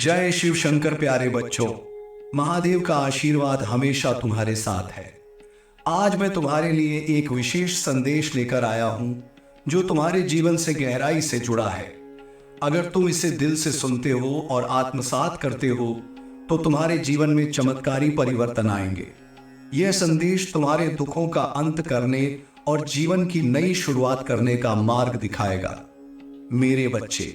जय शिव शंकर प्यारे बच्चों, महादेव का आशीर्वाद हमेशा तुम्हारे साथ है। आज मैं तुम्हारे लिए एक विशेष संदेश लेकर आया हूं जो तुम्हारे जीवन से गहराई से जुड़ा है। अगर तुम इसे दिल से सुनते हो और आत्मसात करते हो तो तुम्हारे जीवन में चमत्कारी परिवर्तन आएंगे। यह संदेश तुम्हारे दुखों का अंत करने और जीवन की नई शुरुआत करने का मार्ग दिखाएगा। मेरे बच्चे,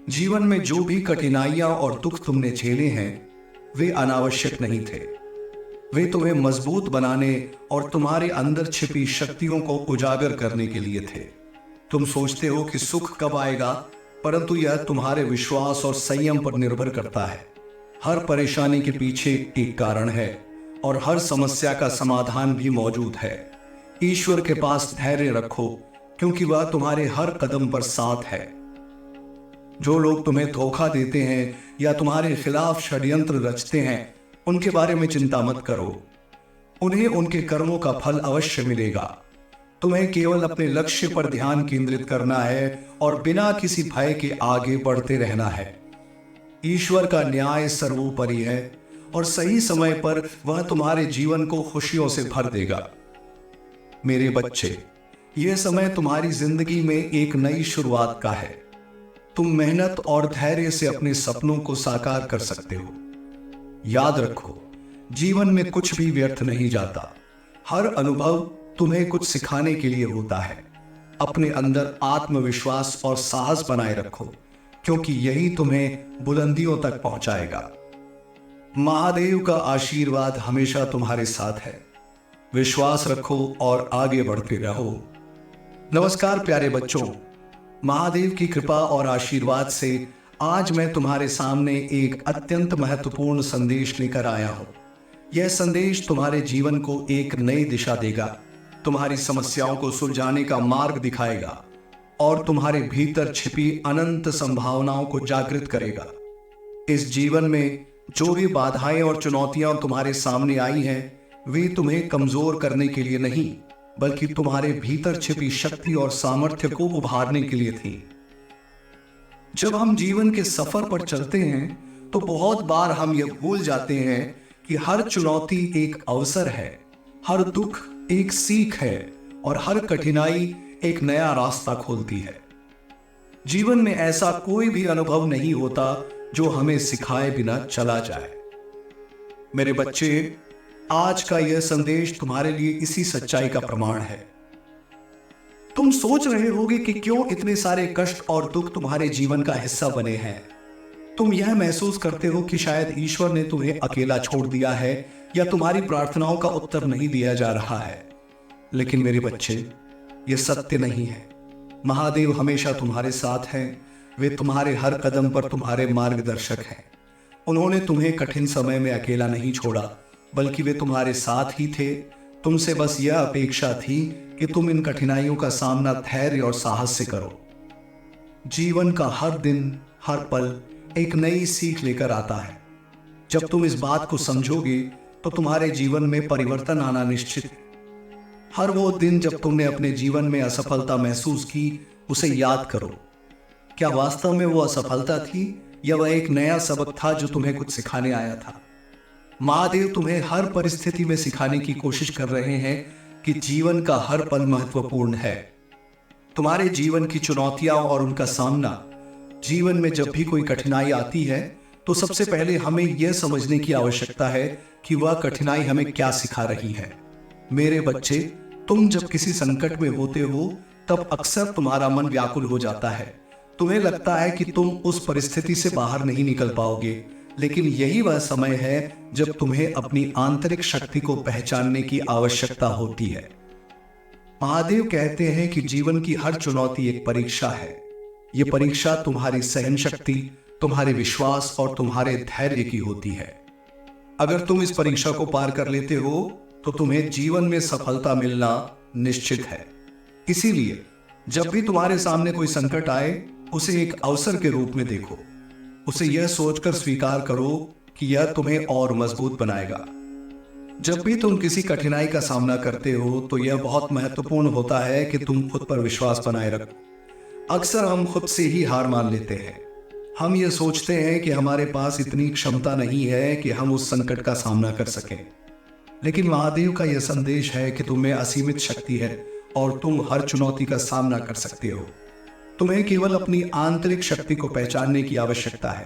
जीवन में जो भी कठिनाइयां और दुख तुमने झेले हैं वे अनावश्यक नहीं थे। वे तुम्हें मजबूत बनाने और तुम्हारे अंदर छिपी शक्तियों को उजागर करने के लिए थे। तुम सोचते हो कि सुख कब आएगा, परंतु यह तुम्हारे विश्वास और संयम पर निर्भर करता है। हर परेशानी के पीछे एक कारण है और हर समस्या का समाधान भी मौजूद है। ईश्वर के पास धैर्य रखो क्योंकि वह तुम्हारे हर कदम पर साथ है। जो लोग तुम्हें धोखा देते हैं या तुम्हारे खिलाफ षड्यंत्र रचते हैं उनके बारे में चिंता मत करो। उन्हें उनके कर्मों का फल अवश्य मिलेगा। तुम्हें केवल अपने लक्ष्य पर ध्यान केंद्रित करना है और बिना किसी भय के आगे बढ़ते रहना है। ईश्वर का न्याय सर्वोपरि है और सही समय पर वह तुम्हारे जीवन को खुशियों से भर देगा। मेरे बच्चे, यह समय तुम्हारी जिंदगी में एक नई शुरुआत का है। तुम मेहनत और धैर्य से अपने सपनों को साकार कर सकते हो। याद रखो, जीवन में कुछ भी व्यर्थ नहीं जाता। हर अनुभव तुम्हें कुछ सिखाने के लिए होता है। अपने अंदर आत्मविश्वास और साहस बनाए रखो क्योंकि यही तुम्हें बुलंदियों तक पहुंचाएगा। महादेव का आशीर्वाद हमेशा तुम्हारे साथ है। विश्वास रखो और आगे बढ़ते रहो। नमस्कार प्यारे बच्चों, महादेव की कृपा और आशीर्वाद से आज मैं तुम्हारे सामने एक अत्यंत महत्वपूर्ण संदेश लेकर आया हूं। यह संदेश तुम्हारे जीवन को एक नई दिशा देगा, तुम्हारी समस्याओं को सुलझाने का मार्ग दिखाएगा और तुम्हारे भीतर छिपी अनंत संभावनाओं को जागृत करेगा। इस जीवन में जो भी बाधाएं और चुनौतियां तुम्हारे सामने आई हैं, वे तुम्हें कमजोर करने के लिए नहीं बल्कि तुम्हारे भीतर छिपी शक्ति और सामर्थ्य को उभारने के लिए थी। जब हम जीवन के सफर पर चलते हैं तो बहुत बार हम यह भूल जाते हैं कि हर चुनौती एक अवसर है, हर दुख एक सीख है और हर कठिनाई एक नया रास्ता खोलती है। जीवन में ऐसा कोई भी अनुभव नहीं होता जो हमें सिखाए बिना चला जाए। मेरे बच्चे, आज का यह संदेश तुम्हारे लिए इसी सच्चाई का प्रमाण है। तुम सोच रहे होगे कि क्यों इतने सारे कष्ट और दुख तुम्हारे जीवन का हिस्सा बने हैं। तुम यह महसूस करते हो कि शायद ईश्वर ने तुम्हें अकेला छोड़ दिया है या तुम्हारी प्रार्थनाओं का उत्तर नहीं दिया जा रहा है। लेकिन मेरे बच्चे, यह सत्य नहीं है। महादेव हमेशा तुम्हारे साथ हैं। वे तुम्हारे हर कदम पर तुम्हारे मार्गदर्शक हैं। उन्होंने तुम्हें कठिन समय में अकेला नहीं छोड़ा बल्कि वे तुम्हारे साथ ही थे। तुमसे बस यह अपेक्षा थी कि तुम इन कठिनाइयों का सामना धैर्य और साहस से करो। जीवन का हर दिन, हर पल एक नई सीख लेकर आता है। जब तुम इस बात को समझोगे तो तुम्हारे जीवन में परिवर्तन आना निश्चित है। हर वो दिन जब तुमने अपने जीवन में असफलता महसूस की, उसे याद करो। क्या वास्तव में वो असफलता थी या वह एक नया सबक था जो तुम्हें कुछ सिखाने आया था? महादेव तुम्हें हर परिस्थिति में सिखाने की कोशिश कर रहे हैं कि जीवन का हर पल महत्वपूर्ण है। तुम्हारे जीवन की चुनौतियां और उनका सामना, जीवन में जब भी कोई कठिनाई आती है तो सबसे पहले हमें यह समझने की आवश्यकता है कि वह कठिनाई हमें क्या सिखा रही है। मेरे बच्चे, तुम जब किसी संकट में होते हो तब अक्सर तुम्हारा मन व्याकुल हो जाता है। तुम्हें लगता है कि तुम उस परिस्थिति से बाहर नहीं निकल पाओगे, लेकिन यही वह समय है जब तुम्हें अपनी आंतरिक शक्ति को पहचानने की आवश्यकता होती है। महादेव कहते हैं कि जीवन की हर चुनौती एक परीक्षा है। यह परीक्षा तुम्हारी सहन शक्ति, तुम्हारे विश्वास और तुम्हारे धैर्य की होती है। अगर तुम इस परीक्षा को पार कर लेते हो तो तुम्हें जीवन में सफलता मिलना निश्चित है। इसीलिए जब भी तुम्हारे सामने कोई संकट आए, उसे एक अवसर के रूप में देखो। उसे यह सोचकर स्वीकार करो कि यह तुम्हें और मजबूत बनाएगा। जब भी तुम किसी कठिनाई का सामना करते हो तो यह बहुत महत्वपूर्ण होता है कि तुम खुद पर विश्वास बनाए रखो। अक्सर हम खुद से ही हार मान लेते हैं। हम ये सोचते हैं कि हमारे पास इतनी क्षमता नहीं है कि हम उस संकट का सामना कर सकें, लेकिन महादेव का यह संदेश है कि तुम्हें असीमित शक्ति है और तुम हर चुनौती का सामना कर सकते हो। तुम्हें केवल अपनी आंतरिक शक्ति को पहचानने की आवश्यकता है।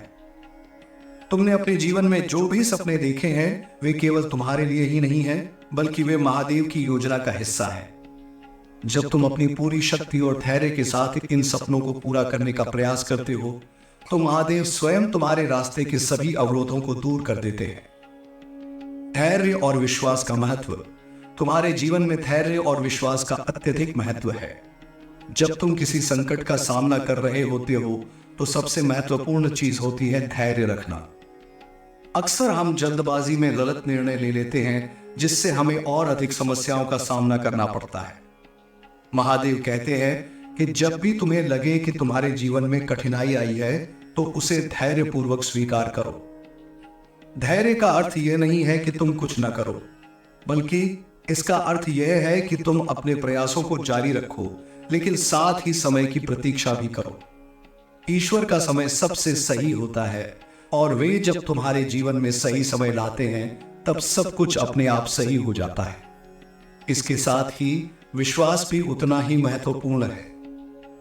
तुमने अपने जीवन में जो भी सपने देखे हैं वे केवल तुम्हारे लिए ही नहीं हैं, बल्कि वे महादेव की योजना का हिस्सा है। जब तुम अपनी पूरी शक्ति और धैर्य के साथ इन सपनों को पूरा करने का प्रयास करते हो तो महादेव स्वयं तुम्हारे रास्ते के सभी अवरोधों को दूर कर देते हैं। धैर्य और विश्वास का महत्व। तुम्हारे जीवन में धैर्य और विश्वास का अत्यधिक महत्व है। जब तुम किसी संकट का सामना कर रहे होते हो तो सबसे महत्वपूर्ण चीज होती है धैर्य रखना। अक्सर हम जल्दबाजी में गलत निर्णय ले लेते हैं, जिससे हमें और अधिक समस्याओं का सामना करना पड़ता है। महादेव कहते हैं कि जब भी तुम्हें लगे कि तुम्हारे जीवन में कठिनाई आई है तो उसे धैर्यपूर्वक स्वीकार करो। धैर्य का अर्थ यह नहीं है कि तुम कुछ न करो, बल्कि इसका अर्थ यह है कि तुम अपने प्रयासों को जारी रखो, लेकिन साथ ही समय की प्रतीक्षा भी करो। ईश्वर का समय सबसे सही होता है और वे जब तुम्हारे जीवन में सही समय लाते हैं तब सब कुछ अपने आप सही हो जाता है। इसके साथ ही विश्वास भी उतना ही महत्वपूर्ण है।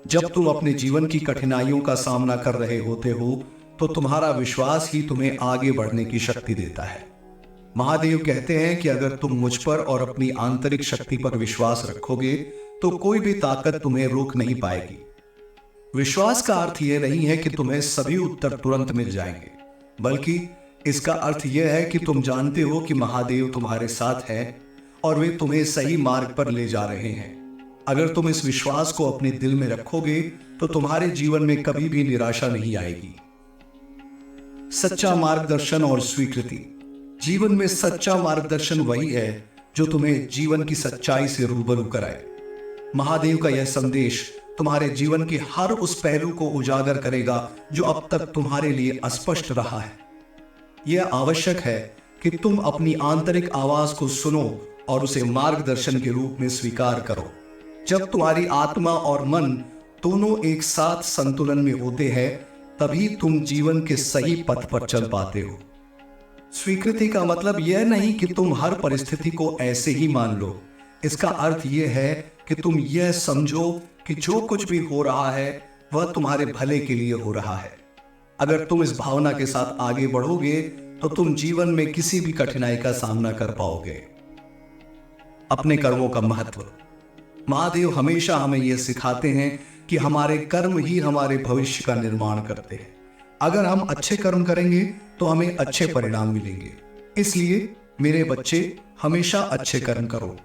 जब तुम अपने जीवन की कठिनाइयों का सामना कर रहे होते हो तो तुम्हारा विश्वास ही तुम्हें आगे बढ़ने की शक्ति देता है। महादेव कहते हैं कि अगर तुम मुझ पर और अपनी आंतरिक शक्ति पर विश्वास रखोगे तो कोई भी ताकत तुम्हें रोक नहीं पाएगी। विश्वास का अर्थ यह नहीं है कि तुम्हें सभी उत्तर तुरंत मिल जाएंगे, बल्कि इसका अर्थ यह है कि तुम जानते हो कि महादेव तुम्हारे साथ है और वे तुम्हें सही मार्ग पर ले जा रहे हैं। अगर तुम इस विश्वास को अपने दिल में रखोगे तो तुम्हारे जीवन में कभी भी निराशा नहीं आएगी। सच्चा मार्गदर्शन और स्वीकृति। जीवन में सच्चा मार्गदर्शन वही है जो तुम्हें जीवन की सच्चाई से रूबरू कराए। महादेव का यह संदेश तुम्हारे जीवन के हर उस पहलू को उजागर करेगा जो अब तक तुम्हारे लिए अस्पष्ट रहा है। यह आवश्यक है कि तुम अपनी आंतरिक आवाज को सुनो और उसे मार्गदर्शन के रूप में स्वीकार करो। जब तुम्हारी आत्मा और मन दोनों एक साथ संतुलन में होते हैं तभी तुम जीवन के सही पथ पर चल पाते हो। स्वीकृति का मतलब यह नहीं कि तुम हर परिस्थिति को ऐसे ही मान लो। इसका अर्थ यह है कि तुम यह समझो कि जो कुछ भी हो रहा है वह तुम्हारे भले के लिए हो रहा है। अगर तुम इस भावना के साथ आगे बढ़ोगे तो तुम जीवन में किसी भी कठिनाई का सामना कर पाओगे। अपने कर्मों का महत्व। महादेव हमेशा हमें यह सिखाते हैं कि हमारे कर्म ही हमारे भविष्य का निर्माण करते हैं। अगर हम अच्छे कर्म करेंगे तो हमें अच्छे परिणाम मिलेंगे। इसलिए मेरे बच्चे, हमेशा अच्छे कर्म करो।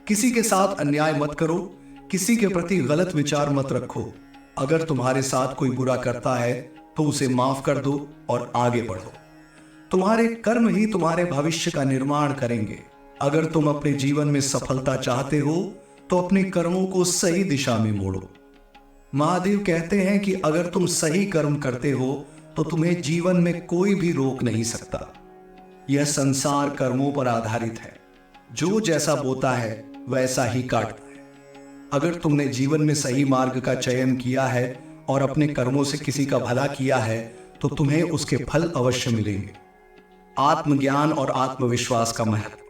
किसी के साथ अन्याय मत करो, किसी के प्रति गलत विचार मत रखो। अगर तुम्हारे साथ कोई बुरा करता है तो उसे माफ कर दो और आगे बढ़ो। तुम्हारे कर्म ही तुम्हारे भविष्य का निर्माण करेंगे। अगर तुम अपने जीवन में सफलता चाहते हो तो अपने कर्मों को सही दिशा में मोड़ो। महादेव कहते हैं कि अगर तुम सही कर्म करते हो तो तुम्हें जीवन में कोई भी रोक नहीं सकता। यह संसार कर्मों पर आधारित है। जो जैसा बोता है वैसा ही काटता है। अगर तुमने जीवन में सही मार्ग का चयन किया है और अपने कर्मों से किसी का भला किया है तो तुम्हें उसके फल अवश्य मिलेंगे। आत्मज्ञान और आत्मविश्वास का महत्व।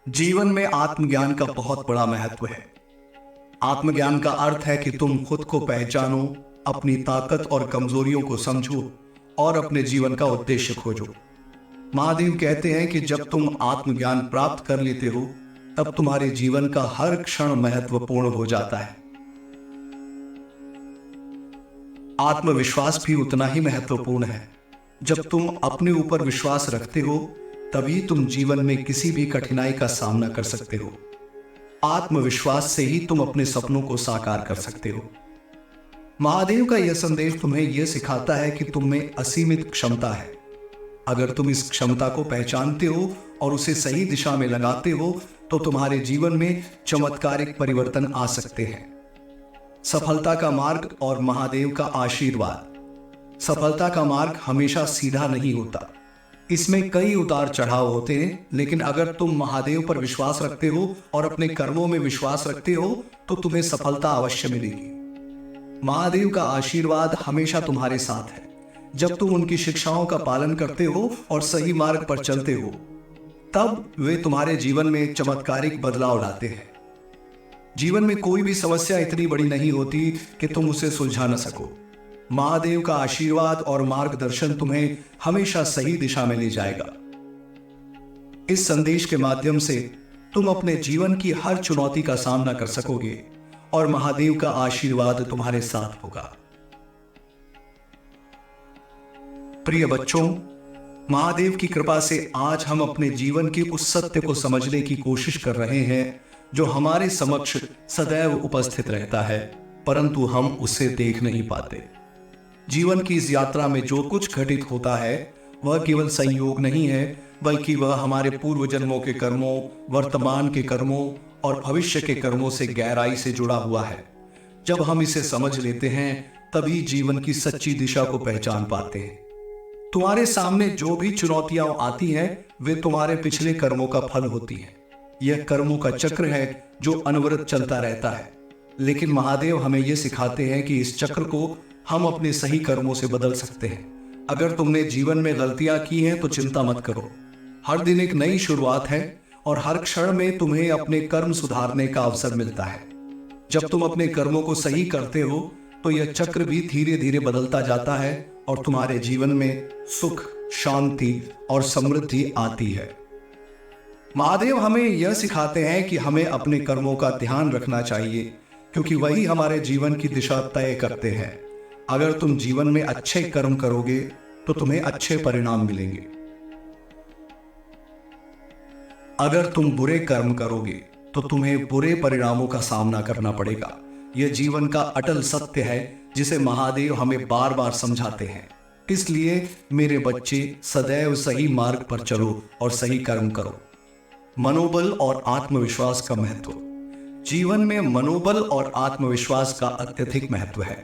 जीवन में आत्मज्ञान का बहुत बड़ा महत्व है। आत्मज्ञान का अर्थ है कि तुम खुद को पहचानो, अपनी ताकत और कमजोरियों को समझो और अपने जीवन का उद्देश्य खोजो। महादेव कहते हैं कि जब तुम आत्मज्ञान प्राप्त कर लेते हो तब तुम्हारे जीवन का हर क्षण महत्वपूर्ण हो जाता है। आत्मविश्वास भी उतना ही महत्वपूर्ण है। जब तुम अपने ऊपर विश्वास रखते हो तभी तुम जीवन में किसी भी कठिनाई का सामना कर सकते हो। आत्मविश्वास से ही तुम अपने सपनों को साकार कर सकते हो। महादेव का यह संदेश तुम्हें यह सिखाता है कि तुम में असीमित क्षमता है। अगर तुम इस क्षमता को पहचानते हो और उसे सही दिशा में लगाते हो तो तुम्हारे जीवन में चमत्कारिक परिवर्तन आ सकते हैं। सफलता का मार्ग और महादेव का आशीर्वाद। सफलता का मार्ग हमेशा सीधा नहीं होता। इसमें कई उतार चढ़ाव होते हैं, लेकिन अगर तुम महादेव पर विश्वास रखते हो और अपने कर्मों में विश्वास रखते हो तो तुम्हें सफलता अवश्य मिलेगी। महादेव का आशीर्वाद हमेशा तुम्हारे साथ है। जब तुम उनकी शिक्षाओं का पालन करते हो और सही मार्ग पर चलते हो, तब वे तुम्हारे जीवन में चमत्कारिक बदलाव लाते हैं। जीवन में कोई भी समस्या इतनी बड़ी नहीं होती कि तुम उसे सुलझा न सको। महादेव का आशीर्वाद और मार्गदर्शन तुम्हें हमेशा सही दिशा में ले जाएगा। इस संदेश के माध्यम से तुम अपने जीवन की हर चुनौती का सामना कर सकोगे और महादेव का आशीर्वाद तुम्हारे साथ होगा। प्रिय बच्चों, महादेव की कृपा से आज हम अपने जीवन के उस सत्य को समझने की कोशिश कर रहे हैं जो हमारे समक्ष सदैव उपस्थित रहता है, परंतु हम उसे देख नहीं पाते। जीवन की इस यात्रा में जो कुछ घटित होता है वह केवल संयोग नहीं है, बल्कि वह हमारे पूर्व जन्मों के कर्मों, वर्तमान के कर्मों और भविष्य के कर्मों से गहराई से जुड़ा हुआ है। जब हम इसे समझ लेते हैं तभी जीवन की सच्ची दिशा को पहचान पाते हैं। तुम्हारे सामने जो भी चुनौतियां आती हैं वे तुम्हारे पिछले कर्मों का फल होती हैं। यह कर्मों का चक्र है जो अनवरत चलता रहता है, लेकिन महादेव हमें यह सिखाते हैं कि इस चक्र को हम अपने सही कर्मों से बदल सकते हैं। अगर तुमने जीवन में गलतियां की हैं तो चिंता मत करो। हर दिन एक नई शुरुआत है और हर क्षण में तुम्हें अपने कर्म सुधारने का अवसर मिलता है। जब तुम अपने कर्मों को सही करते हो तो यह चक्र भी धीरे धीरे बदलता जाता है और तुम्हारे जीवन में सुख, शांति और समृद्धि आती है। महादेव हमें यह सिखाते हैं कि हमें अपने कर्मों का ध्यान रखना चाहिए, क्योंकि वही हमारे जीवन की दिशा तय करते हैं। अगर तुम जीवन में अच्छे कर्म करोगे तो तुम्हें अच्छे परिणाम मिलेंगे। अगर तुम बुरे कर्म करोगे तो तुम्हें बुरे परिणामों का सामना करना पड़ेगा। यह जीवन का अटल सत्य है जिसे महादेव हमें बार बार समझाते हैं। इसलिए मेरे बच्चे, सदैव सही मार्ग पर चलो और सही कर्म करो। मनोबल और आत्मविश्वास का महत्व। जीवन में मनोबल और आत्मविश्वास का अत्यधिक महत्व है।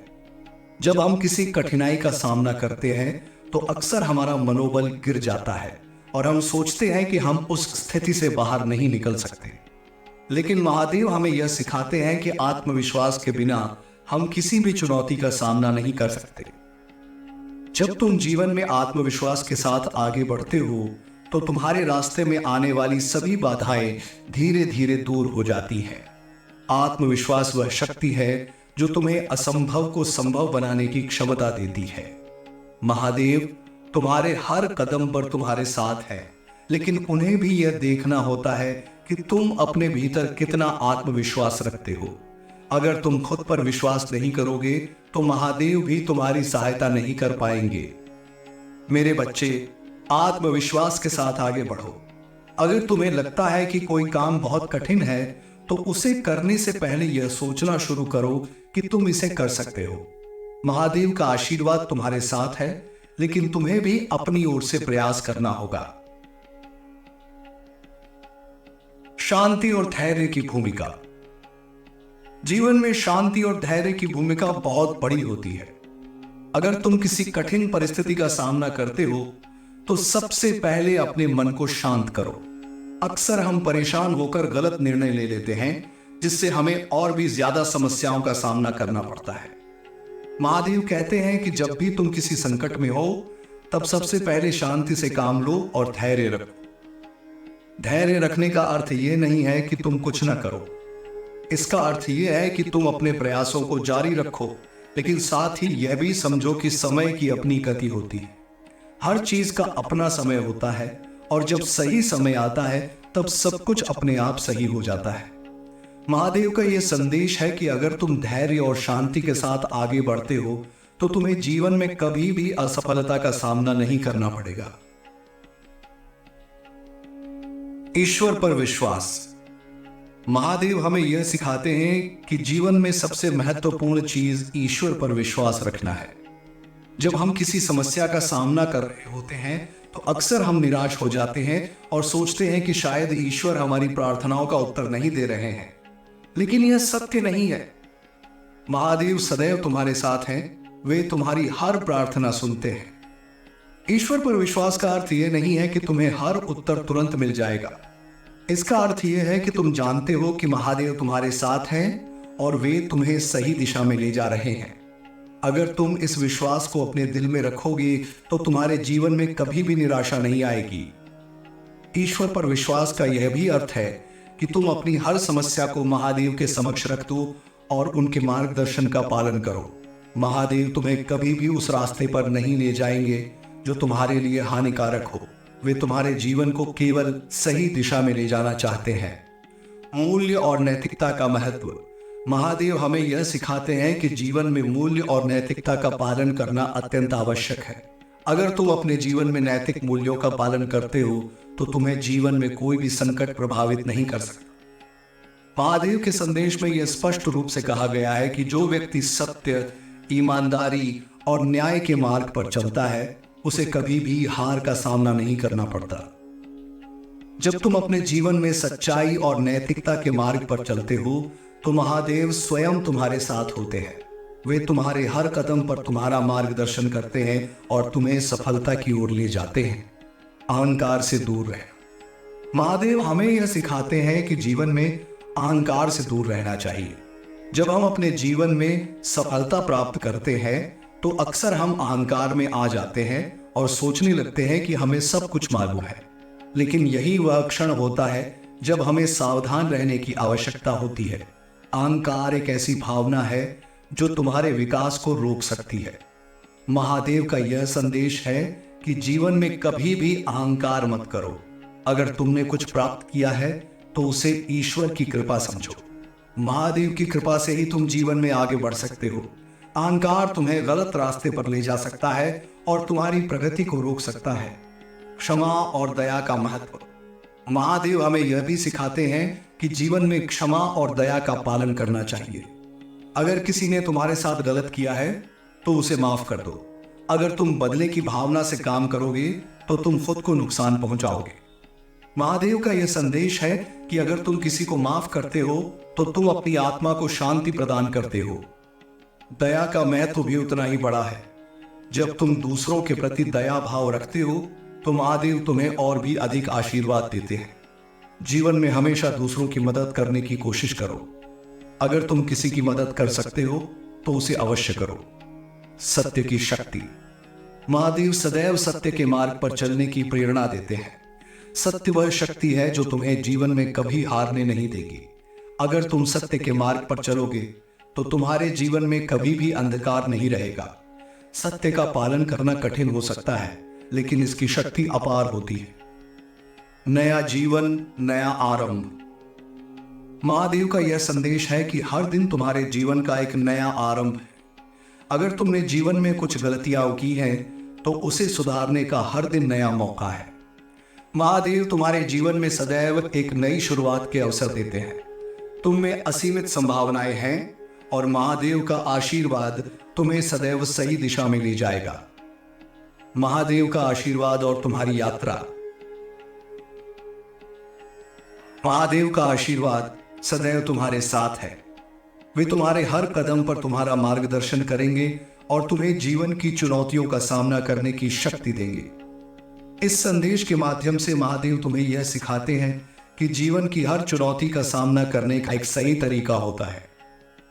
जब हम किसी कठिनाई का सामना करते हैं तो अक्सर हमारा मनोबल गिर जाता है और हम सोचते हैं कि हम उस स्थिति से बाहर नहीं निकल सकते। लेकिन महादेव हमें यह सिखाते हैं कि आत्मविश्वास के बिना हम किसी भी चुनौती का सामना नहीं कर सकते। जब तुम जीवन में आत्मविश्वास के साथ आगे बढ़ते हो तो तुम्हारे रास्ते में आने वाली सभी बाधाएं धीरे धीरे दूर हो जाती हैं। आत्मविश्वास वह शक्ति है जो तुम्हें असंभव को संभव बनाने की क्षमता देती है। महादेव तुम्हारे हर कदम पर तुम्हारे साथ है, लेकिन उन्हें भी यह देखना होता है कि तुम अपने भीतर कितना आत्मविश्वास रखते हो। अगर तुम खुद पर विश्वास नहीं करोगे तो महादेव भी तुम्हारी सहायता नहीं कर पाएंगे। मेरे बच्चे, आत्मविश्वास के साथ आगे बढ़ो। अगर तुम्हें लगता है कि कोई काम बहुत कठिन है तो उसे करने से पहले यह सोचना शुरू करो कि तुम इसे कर सकते हो। महादेव का आशीर्वाद तुम्हारे साथ है, लेकिन तुम्हें भी अपनी ओर से प्रयास करना होगा। शांति और धैर्य की भूमिका। जीवन में शांति और धैर्य की भूमिका बहुत बड़ी होती है। अगर तुम किसी कठिन परिस्थिति का सामना करते हो तो सबसे पहले अपने मन को शांत करो। अक्सर हम परेशान होकर गलत निर्णय ले लेते हैं, जिससे हमें और भी ज्यादा समस्याओं का सामना करना पड़ता है। महादेव कहते हैं कि जब भी तुम किसी संकट में हो तब सबसे पहले शांति से काम लो और धैर्य रखो। धैर्य रखने का अर्थ यह नहीं है कि तुम कुछ न करो। इसका अर्थ यह है कि तुम अपने प्रयासों को जारी रखो, लेकिन साथ ही यह भी समझो कि समय की अपनी गति होती है। हर चीज का अपना समय होता है और जब सही समय आता है तब सब कुछ अपने आप सही हो जाता है। महादेव का यह संदेश है कि अगर तुम धैर्य और शांति के साथ आगे बढ़ते हो तो तुम्हें जीवन में कभी भी असफलता का सामना नहीं करना पड़ेगा। ईश्वर पर विश्वास। महादेव हमें यह सिखाते हैं कि जीवन में सबसे महत्वपूर्ण चीज ईश्वर पर विश्वास रखना है। जब हम किसी समस्या का सामना कर रहे होते हैं तो अक्सर हम निराश हो जाते हैं और सोचते हैं कि शायद ईश्वर हमारी प्रार्थनाओं का उत्तर नहीं दे रहे हैं, लेकिन यह सत्य नहीं है। महादेव सदैव तुम्हारे साथ हैं, वे तुम्हारी हर प्रार्थना सुनते हैं। ईश्वर पर विश्वास का अर्थ यह नहीं है कि तुम्हें हर उत्तर तुरंत मिल जाएगा। इसका अर्थ यह है कि तुम जानते हो कि महादेव तुम्हारे साथ हैं और वे तुम्हें सही दिशा में ले जा रहे हैं। अगर तुम इस विश्वास को अपने दिल में रखोगे तो तुम्हारे जीवन में कभी भी निराशा नहीं आएगी। ईश्वर पर विश्वास का यह भी अर्थ है कि तुम अपनी हर समस्या को महादेव के समक्ष रख दो और उनके मार्गदर्शन का पालन करो। महादेव तुम्हें कभी भी उस रास्ते पर नहीं ले जाएंगे जो तुम्हारे लिए हानिकारक हो। वे तुम्हारे जीवन को केवल सही दिशा में ले जाना चाहते हैं। मूल्य और नैतिकता का महत्व। महादेव हमें यह सिखाते हैं कि जीवन में मूल्य और नैतिकता का पालन करना अत्यंत आवश्यक है। अगर तुम अपने जीवन में नैतिक मूल्यों का पालन करते हो तो तुम्हें जीवन में कोई भी संकट प्रभावित नहीं कर सकता। महादेव के संदेश में यह स्पष्ट रूप से कहा गया है कि जो व्यक्ति सत्य, ईमानदारी और न्याय के मार्ग पर चलता है उसे कभी भी हार का सामना नहीं करना पड़ता। जब तुम अपने जीवन में सच्चाई और नैतिकता के मार्ग पर चलते हो तो महादेव स्वयं तुम्हारे साथ होते हैं। वे तुम्हारे हर कदम पर तुम्हारा मार्गदर्शन करते हैं और तुम्हें सफलता की ओर ले जाते हैं। अहंकार से दूर रहना। महादेव हमें यह सिखाते हैं कि जीवन में अहंकार से दूर रहना चाहिए। जब हम अपने जीवन में सफलता प्राप्त करते हैं तो अक्सर हम अहंकार में आ जाते हैं और सोचने लगते हैं कि हमें सब कुछ मालूम है। लेकिन यही वह क्षण होता है जब हमें सावधान रहने की आवश्यकता होती है। अहंकार एक ऐसी भावना है जो तुम्हारे विकास को रोक सकती है। महादेव का यह संदेश है कि जीवन में कभी भी अहंकार मत करो। अगर तुमने कुछ प्राप्त किया है तो उसे ईश्वर की कृपा समझो। महादेव की कृपा से ही तुम जीवन में आगे बढ़ सकते हो। अहंकार तुम्हें गलत रास्ते पर ले जा सकता है और तुम्हारी प्रगति को रोक सकता है। क्षमा और दया का महत्व। महादेव हमें यह भी सिखाते हैं कि जीवन में क्षमा और दया का पालन करना चाहिए। अगर किसी ने तुम्हारे साथ गलत किया है तो उसे माफ कर दो। अगर तुम बदले की भावना से काम करोगे तो तुम खुद को नुकसान पहुंचाओगे। महादेव का यह संदेश है कि अगर तुम किसी को माफ करते हो तो तुम अपनी आत्मा को शांति प्रदान करते हो। दया का महत्व भी उतना ही बड़ा है। जब तुम दूसरों के प्रति दया भाव रखते हो तो महादेव तुम्हें और भी अधिक आशीर्वाद देते हैं। जीवन में हमेशा दूसरों की मदद करने की कोशिश करो। अगर तुम किसी की मदद कर सकते हो तो उसे अवश्य करो। सत्य की शक्ति। महादेव सदैव सत्य के मार्ग पर चलने की प्रेरणा देते हैं। सत्य वह शक्ति है जो तुम्हें जीवन में कभी हारने नहीं देगी। अगर तुम सत्य के मार्ग पर चलोगे तो तुम्हारे जीवन में कभी भी अंधकार नहीं रहेगा। सत्य का पालन करना कठिन हो सकता है लेकिन इसकी शक्ति अपार होती है। नया जीवन, नया आरंभ। महादेव का यह संदेश है कि हर दिन तुम्हारे जीवन का एक नया आरंभ है। अगर तुमने जीवन में कुछ गलतियां की हैं तो उसे सुधारने का हर दिन नया मौका है। महादेव तुम्हारे जीवन में सदैव एक नई शुरुआत के अवसर देते हैं। तुम में असीमित संभावनाएं हैं और महादेव का आशीर्वाद तुम्हें सदैव सही दिशा में ले जाएगा। महादेव का आशीर्वाद और तुम्हारी यात्रा। महादेव का आशीर्वाद सदैव तुम्हारे साथ है। वे तुम्हारे हर कदम पर तुम्हारा मार्गदर्शन करेंगे और तुम्हें जीवन की चुनौतियों का सामना करने की शक्ति देंगे। इस संदेश के माध्यम से महादेव तुम्हें यह सिखाते हैं कि जीवन की हर चुनौती का सामना करने का एक सही तरीका होता है।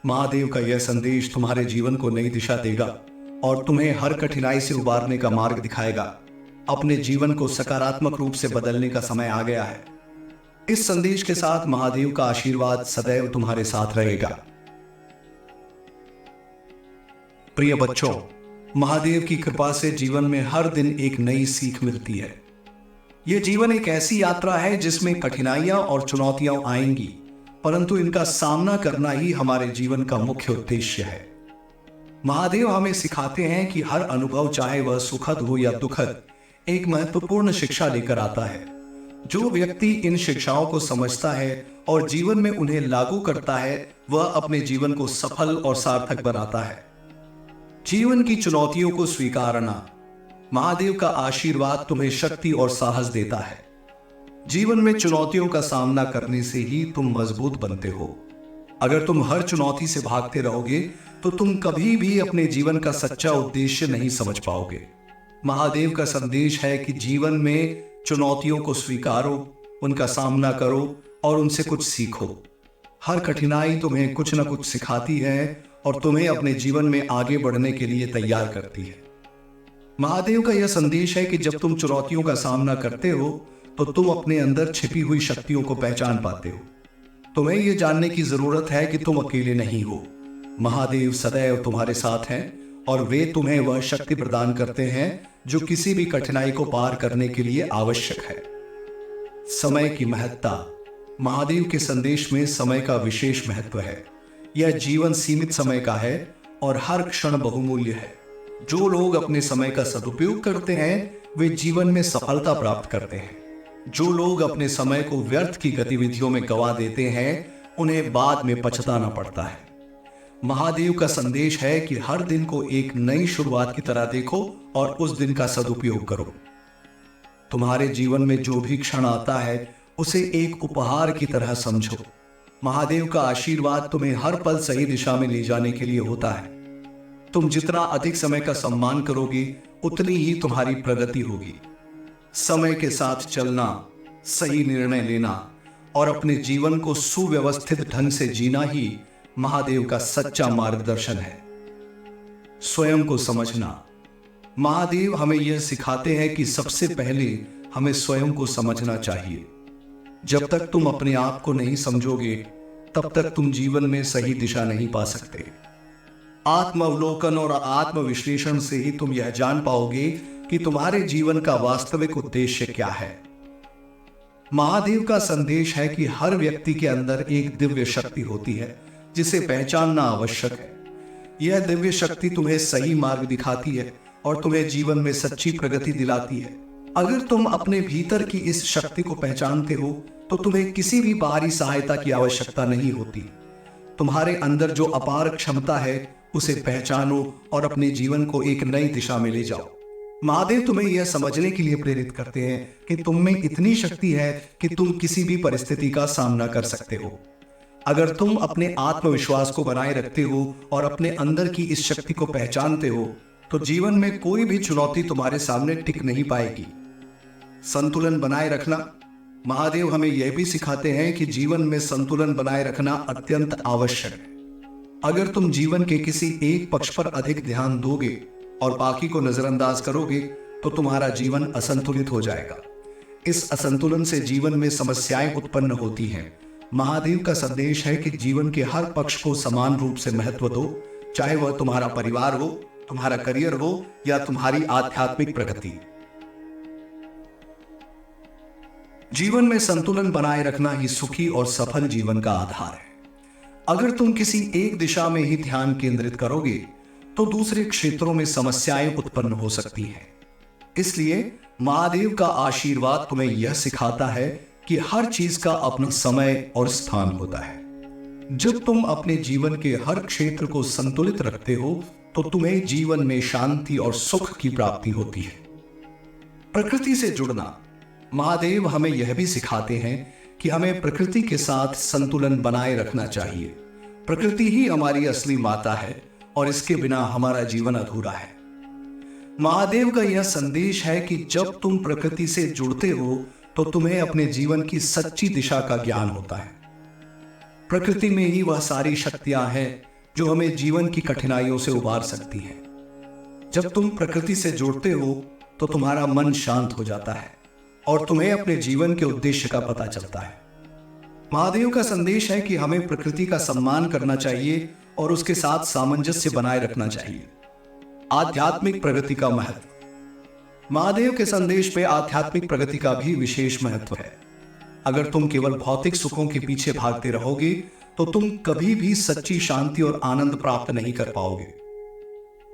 महादेव का यह संदेश तुम्हारे जीवन को नई दिशा देगा और तुम्हें हर कठिनाई से उबारने का मार्ग दिखाएगा। अपने जीवन को सकारात्मक रूप से बदलने का समय आ गया है। इस संदेश के साथ महादेव का आशीर्वाद सदैव तुम्हारे साथ रहेगा। प्रिय बच्चों, महादेव की कृपा से जीवन में हर दिन एक नई सीख मिलती है। यह जीवन एक ऐसी यात्रा है जिसमें कठिनाइयां और चुनौतियां आएंगी, परंतु इनका सामना करना ही हमारे जीवन का मुख्य उद्देश्य है। महादेव हमें सिखाते हैं कि हर अनुभव, चाहे वह सुखद हो या दुखद, एक महत्वपूर्ण शिक्षा लेकर आता है। जो व्यक्ति इन शिक्षाओं को समझता है और जीवन में उन्हें लागू करता है वह अपने जीवन को सफल और सार्थक बनाता है। जीवन की चुनौतियों को स्वीकारना। महादेव का आशीर्वाद तुम्हें शक्ति और साहस देता है। जीवन में चुनौतियों का सामना करने से ही तुम मजबूत बनते हो। अगर तुम हर चुनौती से भागते रहोगे तो तुम कभी भी अपने जीवन का सच्चा उद्देश्य नहीं समझ पाओगे। महादेव का संदेश है कि जीवन में चुनौतियों को स्वीकारो, उनका सामना करो और उनसे कुछ सीखो। हर कठिनाई तुम्हें कुछ न कुछ सिखाती है और तुम्हें अपने जीवन में आगे बढ़ने के लिए तैयार करती है। महादेव का यह संदेश है कि जब तुम चुनौतियों का सामना करते हो तो तुम अपने अंदर छिपी हुई शक्तियों को पहचान पाते हो। तुम्हें यह जानने की जरूरत है कि तुम अकेले नहीं हो। महादेव सदैव तुम्हारे साथ हैं और वे तुम्हें वह शक्ति प्रदान करते हैं जो किसी भी कठिनाई को पार करने के लिए आवश्यक है। समय की महत्ता। महादेव के संदेश में समय का विशेष महत्व है। यह जीवन सीमित समय का है और हर क्षण बहुमूल्य है। जो लोग अपने समय का सदुपयोग करते हैं वे जीवन में सफलता प्राप्त करते हैं। जो लोग अपने समय को व्यर्थ की गतिविधियों में गंवा देते हैं उन्हें बाद में पछताना पड़ता है। महादेव का संदेश है कि हर दिन को एक नई शुरुआत की तरह देखो और उस दिन का सदुपयोग करो। तुम्हारे जीवन में जो भी क्षण आता है उसे एक उपहार की तरह समझो। महादेव का आशीर्वाद तुम्हें हर पल सही दिशा में ले जाने के लिए होता है। तुम जितना अधिक समय का सम्मान करोगे उतनी ही तुम्हारी प्रगति होगी। समय के साथ चलना, सही निर्णय लेना और अपने जीवन को सुव्यवस्थित ढंग से जीना ही महादेव का सच्चा मार्गदर्शन है। स्वयं को समझना। महादेव हमें यह सिखाते हैं कि सबसे पहले हमें स्वयं को समझना चाहिए। जब तक तुम अपने आप को नहीं समझोगे तब तक तुम जीवन में सही दिशा नहीं पा सकते। आत्मावलोकन और आत्मविश्लेषण से ही तुम यह जान पाओगे कि तुम्हारे जीवन का वास्तविक उद्देश्य क्या है। महादेव का संदेश है कि हर व्यक्ति के अंदर एक दिव्य शक्ति होती है जिसे पहचानना आवश्यक है। यह दिव्य शक्ति तुम्हें सही मार्ग दिखाती है और तुम्हें जीवन में सच्ची प्रगति दिलाती है। अगर तुम अपने भीतर की इस शक्ति को पहचानते हो तो तुम्हें किसी भी बाहरी सहायता की आवश्यकता नहीं होती। तुम्हारे अंदर जो अपार क्षमता है उसे पहचानो और अपने जीवन को एक नई दिशा में ले जाओ। महादेव तुम्हें यह समझने के लिए प्रेरित करते हैं कि तुम में इतनी शक्ति है कि तुम किसी भी परिस्थिति का सामना कर सकते हो। अगर तुम अपने आत्मविश्वास को बनाए रखते हो और अपने अंदर की इस शक्ति को पहचानते हो तो जीवन में कोई भी चुनौती तुम्हारे सामने टिक नहीं पाएगी। संतुलन बनाए रखना। महादेव हमें यह भी सिखाते हैं कि जीवन में संतुलन बनाए रखना अत्यंत आवश्यक है। अगर तुम जीवन के किसी एक पक्ष पर अधिक ध्यान दोगे और बाकी को नजरअंदाज करोगे तो तुम्हारा जीवन असंतुलित हो जाएगा। इस असंतुलन से जीवन में समस्याएं उत्पन्न होती हैं। महादेव का संदेश है कि जीवन के हर पक्ष को समान रूप से महत्व दो, चाहे वह तुम्हारा परिवार हो, तुम्हारा करियर हो या तुम्हारी आध्यात्मिक प्रगति। जीवन में संतुलन बनाए रखना ही सुखी और सफल जीवन का आधार है। अगर तुम किसी एक दिशा में ही ध्यान केंद्रित करोगे तो दूसरे क्षेत्रों में समस्याएं उत्पन्न हो सकती हैं। इसलिए महादेव का आशीर्वाद तुम्हें यह सिखाता है कि हर चीज का अपना समय और स्थान होता है। जब तुम अपने जीवन के हर क्षेत्र को संतुलित रखते हो तो तुम्हें जीवन में शांति और सुख की प्राप्ति होती है। प्रकृति से जुड़ना। महादेव हमें यह भी सिखाते हैं कि हमें प्रकृति के साथ संतुलन बनाए रखना चाहिए। प्रकृति ही हमारी असली माता है और इसके बिना हमारा जीवन अधूरा है। महादेव का यह संदेश है कि जब तुम प्रकृति से जुड़ते हो तो तुम्हें अपने जीवन की सच्ची दिशा का ज्ञान होता है। प्रकृति में ही वह सारी शक्तियां हैं जो हमें जीवन की कठिनाइयों से उबार सकती हैं। जब तुम प्रकृति से जुड़ते हो तो तुम्हारा मन शांत हो जाता है और तुम्हें अपने जीवन के उद्देश्य का पता चलता है। महादेव का संदेश है कि हमें प्रकृति का सम्मान करना चाहिए और उसके साथ सामंजस्य बनाए रखना चाहिए। आध्यात्मिक प्रगति का महत्व। महादेव के संदेश में आध्यात्मिक प्रगति का भी विशेष महत्व है। अगर तुम केवल भौतिक सुखों के पीछे भागते रहोगे तो तुम कभी भी सच्ची शांति और आनंद प्राप्त नहीं कर पाओगे।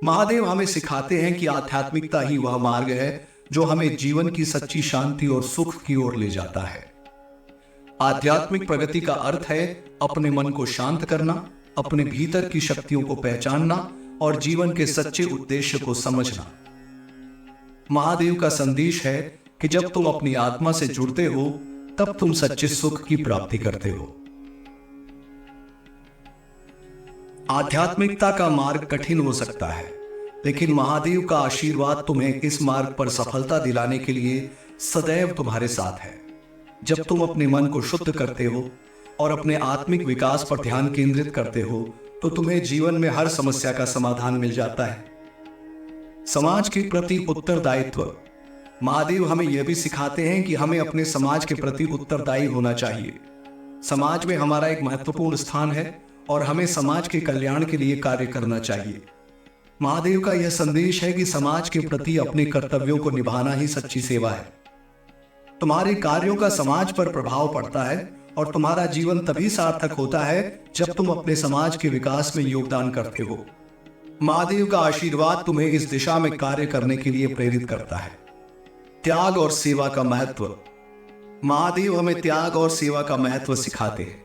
महादेव हमें सिखाते हैं कि आध्यात्मिकता ही वह मार्ग है जो हमें जीवन की सच्ची शांति और सुख की ओर ले जाता है। आध्यात्मिक प्रगति का अर्थ है अपने मन को शांत करना, अपने भीतर की शक्तियों को पहचानना और जीवन के सच्चे उद्देश्य को समझना। महादेव का संदेश है कि जब तुम अपनी आत्मा से जुड़ते हो तब तुम सच्चे सुख की प्राप्ति करते हो। आध्यात्मिकता का मार्ग कठिन हो सकता है, लेकिन महादेव का आशीर्वाद तुम्हें इस मार्ग पर सफलता दिलाने के लिए सदैव तुम्हारे साथ है। जब तुम अपने मन को शुद्ध करते हो और अपने आत्मिक विकास पर ध्यान केंद्रित करते हो तो तुम्हें जीवन में हर समस्या का समाधान मिल जाता है। समाज के प्रति उत्तरदायित्व। महादेव हमें यह भी सिखाते हैं कि हमें अपने समाज के प्रति उत्तरदायी होना चाहिए। समाज में हमारा एक महत्वपूर्ण स्थान है और हमें समाज के कल्याण के लिए कार्य करना चाहिए। महादेव का यह संदेश है कि समाज के प्रति अपने कर्तव्यों को निभाना ही सच्ची सेवा है। तुम्हारे कार्यों का समाज पर प्रभाव पड़ता है और तुम्हारा जीवन तभी सार्थक होता है जब तुम अपने समाज के विकास में योगदान करते हो। महादेव का आशीर्वाद तुम्हें इस दिशा में कार्य करने के लिए प्रेरित करता है। त्याग और सेवा का महत्व। महादेव हमें त्याग और सेवा का महत्व सिखाते हैं।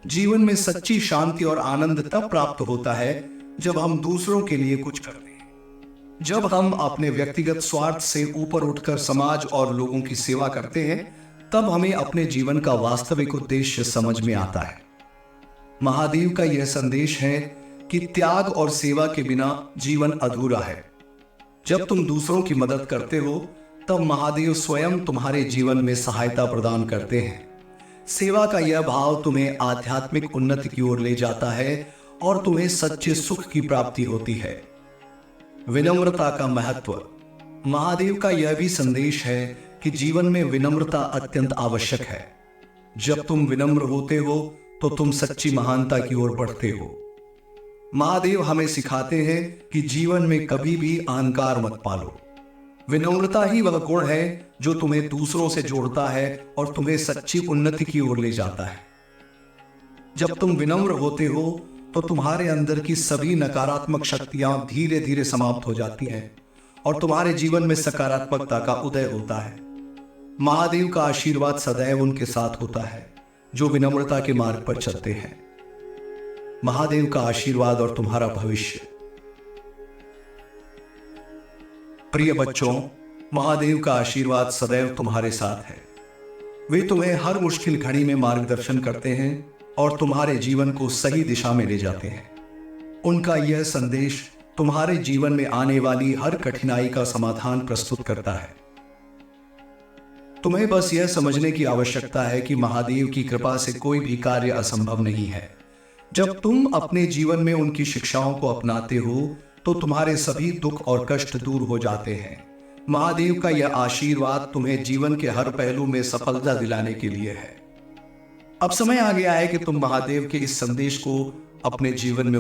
जीवन में सच्ची शांति और आनंद तब प्राप्त होता है जब हम दूसरों के लिए कुछ करते हैं। जब हम अपने व्यक्तिगत स्वार्थ से ऊपर उठकर समाज और लोगों की सेवा करते हैं, तब हमें अपने जीवन का वास्तविक उद्देश्य समझ में आता है। महादेव का यह संदेश है कि त्याग और सेवा के बिना जीवन अधूरा है। जब तुम दूसरों की मदद करते हो, तब महादेव स्वयं तुम्हारे जीवन में सहायता प्रदान करते हैं। सेवा का यह भाव तुम्हें आध्यात्मिक उन्नति की ओर ले जाता है और तुम्हें सच्चे सुख की प्राप्ति होती है। विनम्रता का महत्व। महादेव का यह भी संदेश है कि जीवन में विनम्रता अत्यंत आवश्यक है। जब तुम विनम्र होते हो तो तुम सच्ची महानता की ओर बढ़ते हो। महादेव हमें सिखाते हैं कि जीवन में कभी भी अहंकार मत पालो। विनम्रता ही वह गुण है जो तुम्हें दूसरों से जोड़ता है और तुम्हें सच्ची उन्नति की ओर ले जाता है। जब तुम विनम्र होते हो तो तुम्हारे अंदर की सभी नकारात्मक शक्तियां धीरे धीरे समाप्त हो जाती हैं और तुम्हारे जीवन में सकारात्मकता का उदय होता है। महादेव का आशीर्वाद सदैव उनके साथ होता है जो विनम्रता के मार्ग पर चलते हैं। महादेव का आशीर्वाद और तुम्हारा भविष्य। प्रिय बच्चों, महादेव का आशीर्वाद सदैव तुम्हारे साथ है। वे तुम्हें हर मुश्किल घड़ी में मार्गदर्शन करते हैं और तुम्हारे जीवन को सही दिशा में ले जाते हैं। उनका यह संदेश तुम्हारे जीवन में आने वाली हर कठिनाई का समाधान प्रस्तुत करता है। तुम्हें बस यह समझने की आवश्यकता है कि महादेव की कृपा से कोई भी कार्य असंभव नहीं है। जब तुम अपने जीवन में उनकी शिक्षाओं को अपनाते हो तो तुम्हारे सभी दुख और कष्ट दूर हो जाते हैं। महादेव का यह आशीर्वाद तुम्हें जीवन के हर पहलू में सफलता दिलाने के लिए है। अब समय आ गया है कि तुम महादेव के इस संदेश को अपने जीवन में